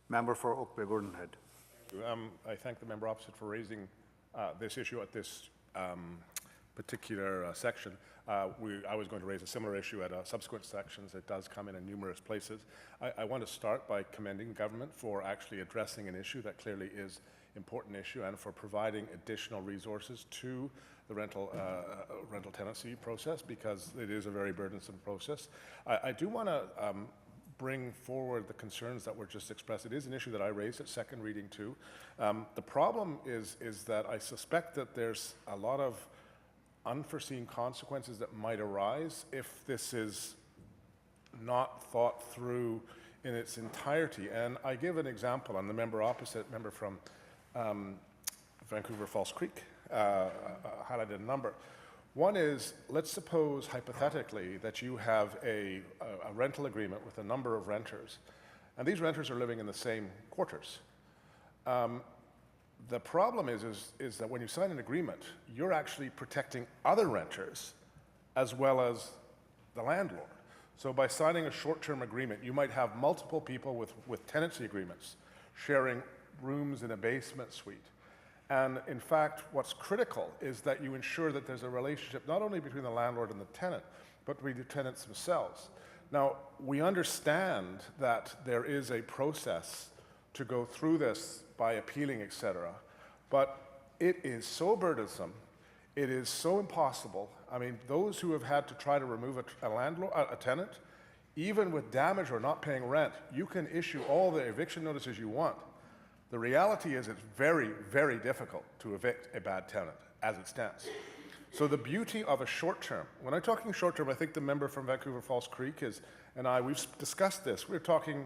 Member for Oak Bay Gordon Head. I thank the member opposite for raising this issue at this particular section. I was going to raise a similar issue at subsequent sections. It does come in numerous places. I want to start by commending government for actually addressing an issue that clearly is an important issue and for providing additional resources to the rental tenancy process, because it is a very burdensome process. I do want to bring forward the concerns that were just expressed. It is an issue that I raised at second reading too. The problem is that I suspect that there's a lot of unforeseen consequences that might arise if this is not thought through in its entirety. And I give an example, and the member opposite, member from Vancouver Falls Creek, highlighted a number. One is, let's suppose hypothetically that you have a rental agreement with a number of renters, and these renters are living in the same quarters. The problem is that when you sign an agreement, you're actually protecting other renters as well as the landlord. So by signing a short-term agreement, you might have multiple people with tenancy agreements sharing rooms in a basement suite. And in fact, what's critical is that you ensure that there's a relationship not only between the landlord and the tenant, but between the tenants themselves. Now, we understand that there is a process to go through this by appealing, etc., but it is so burdensome, it is so impossible. I mean, those who have had to try to remove a tenant, even with damage or not paying rent, you can issue all the eviction notices you want. The reality is it's very, very difficult to evict a bad tenant as it stands. So the beauty of a short term, when I'm talking short term, I think the member from Vancouver Falls Creek we've discussed this. We're talking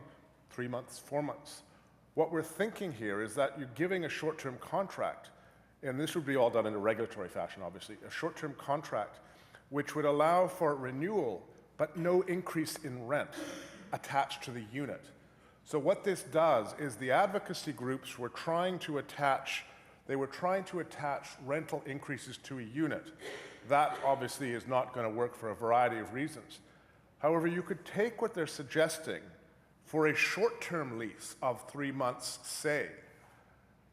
3 months, 4 months. What we're thinking here is that you're giving a short-term contract, and this would be all done in a regulatory fashion, obviously, a short-term contract which would allow for renewal, but no increase in rent attached to the unit. So what this does is the advocacy groups were trying to attach rental increases to a unit. That obviously is not going to work for a variety of reasons. However, you could take what they're suggesting for a short-term lease of 3 months,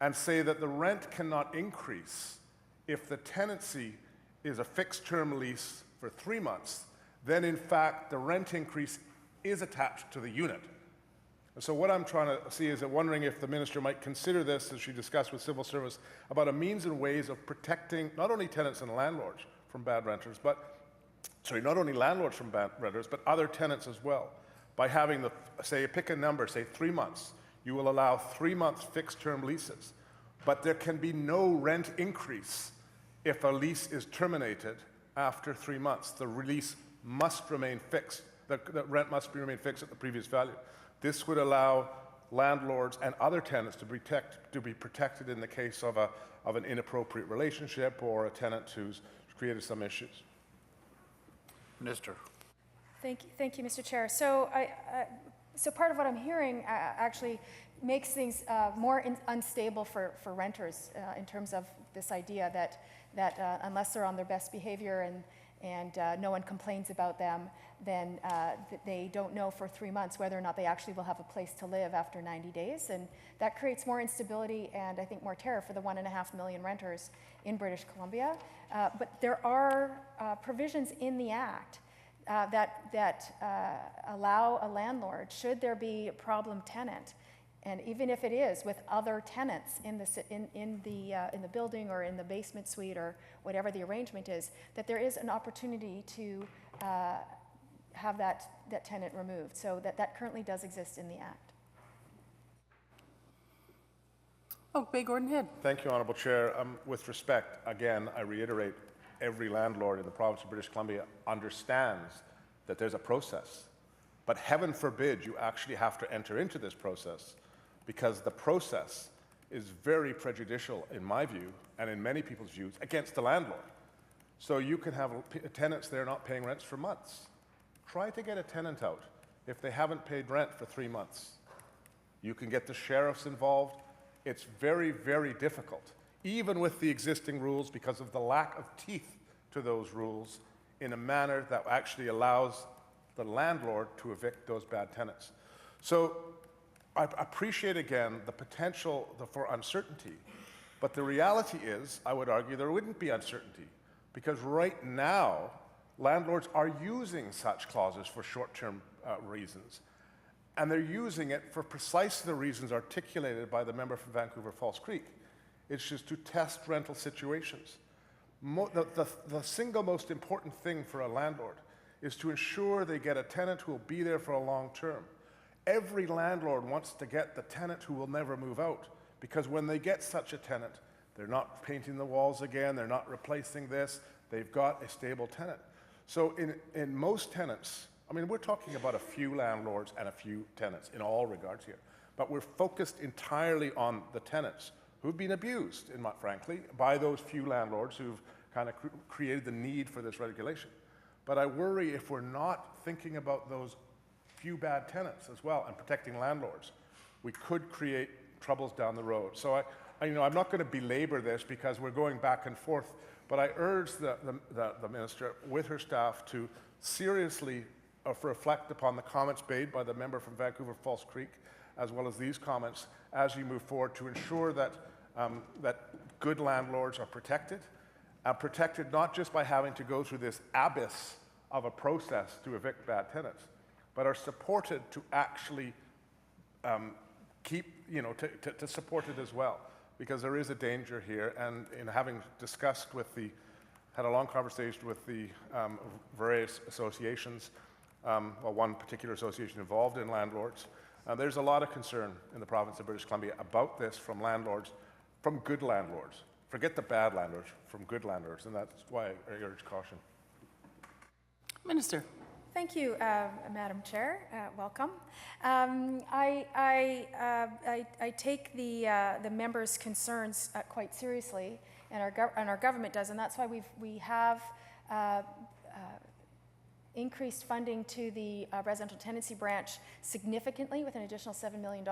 and say that the rent cannot increase if the tenancy is a fixed-term lease for 3 months, then in fact the rent increase is attached to the unit. And so what I'm trying to see is wondering if the minister might consider this, as she discussed with civil service, about a means and ways of protecting not only tenants and landlords from bad renters, not only landlords from bad renters, but other tenants as well. By having pick a number, say 3 months, you will allow 3 months fixed-term leases, but there can be no rent increase if a lease is terminated after 3 months. The lease must remain fixed. The rent must remain fixed at the previous value. This would allow landlords and other tenants to be protected in the case of an inappropriate relationship or a tenant who's created some issues. Minister. Thank you, Mr. Chair. So, so part of what I'm hearing actually makes things more unstable for renters in terms of this idea that unless they're on their best behavior and no one complains about them, then they don't know for 3 months whether or not they actually will have a place to live after 90 days. And that creates more instability and I think more terror for the 1.5 million renters in British Columbia. But there are provisions in the Act that allow a landlord, should there be a problem tenant, and even if it is with other tenants in the building or in the basement suite or whatever the arrangement is, that there is an opportunity to have that tenant removed. So that currently does exist in the Act. Oak Bay Gordon Head. Thank you, Honourable Chair. With respect, again, I reiterate, every landlord in the province of British Columbia understands that there's a process. But heaven forbid you actually have to enter into this process, because the process is very prejudicial, in my view, and in many people's views, against the landlord. So you can have tenants there not paying rents for months. Try to get a tenant out if they haven't paid rent for 3 months. You can get the sheriffs involved. It's very, very difficult, even with the existing rules, because of the lack of teeth to those rules, in a manner that actually allows the landlord to evict those bad tenants. So I appreciate, again, the potential for uncertainty, but the reality is, I would argue, there wouldn't be uncertainty, because right now, landlords are using such clauses for short-term reasons, and they're using it for precisely the reasons articulated by the member from Vancouver Falls Creek. It's just to test rental situations. The single most important thing for a landlord is to ensure they get a tenant who will be there for a long term. Every landlord wants to get the tenant who will never move out, because when they get such a tenant, they're not painting the walls again, they're not replacing this, they've got a stable tenant. So in most tenants, I mean, we're talking about a few landlords and a few tenants in all regards here, but we're focused entirely on the tenants who've been abused, frankly, by those few landlords who've kind of created the need for this regulation. But I worry if we're not thinking about those few bad tenants as well and protecting landlords, we could create troubles down the road. So I'm not going to belabor this because we're going back and forth, but I urge the minister with her staff to seriously reflect upon the comments made by the member from Vancouver Falls Creek, as well as these comments, as you move forward to ensure that good landlords are protected not just by having to go through this abyss of a process to evict bad tenants, but are supported to actually to support it as well, because there is a danger here. And in having discussed had a long conversation with the various associations, one particular association involved in landlords, there's a lot of concern in the province of British Columbia about this from landlords, from good landlords. Forget the bad landlords, from good landlords, and that's why I urge caution. Minister. Thank you, Madam Chair. Welcome. I take the members' concerns quite seriously, and our government does, and that's why we have increased funding to the residential tenancy branch significantly, with an additional $7 million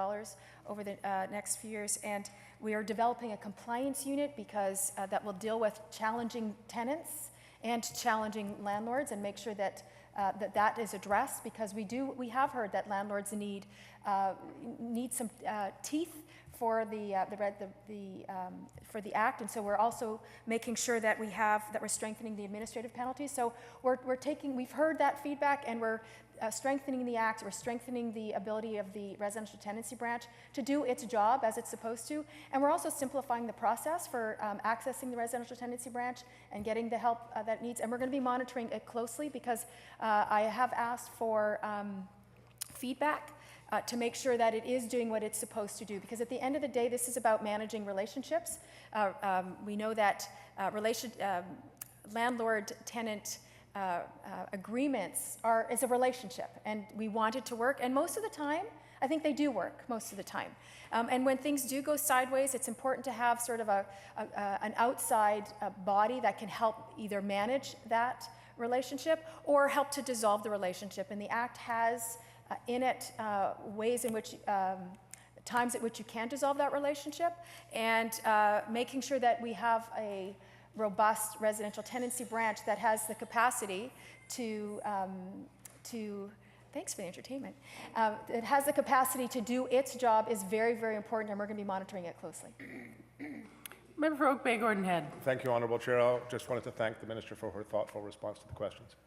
over the next few years. And we are developing a compliance unit because that will deal with challenging tenants and challenging landlords, and make sure that that is addressed, because we have heard that landlords need some teeth for the act, and so we're also making sure that we're strengthening the administrative penalties. So we've heard that feedback, and we're strengthening the act. We're strengthening the ability of the residential tenancy branch to do its job as it's supposed to, and we're also simplifying the process for accessing the residential tenancy branch and getting the help that it needs. And we're going to be monitoring it closely, because I have asked for feedback to make sure that it is doing what it's supposed to do, because at the end of the day, this is about managing relationships. We know that landlord-tenant agreements is a relationship, and we want it to work, and most of the time, I think they do work most of the time. And when things do go sideways, it's important to have sort of an outside body that can help either manage that relationship or help to dissolve the relationship. And the Act has in it ways in which times at which you can dissolve that relationship, and making sure that we have a robust residential tenancy branch that has the capacity to thanks for the entertainment. It has the capacity to do its job is very, very important, and we're going to be monitoring it closely. Member for Oak Bay, Gordon Head. Thank you, Honourable Chair. I just wanted to thank the Minister for her thoughtful response to the questions.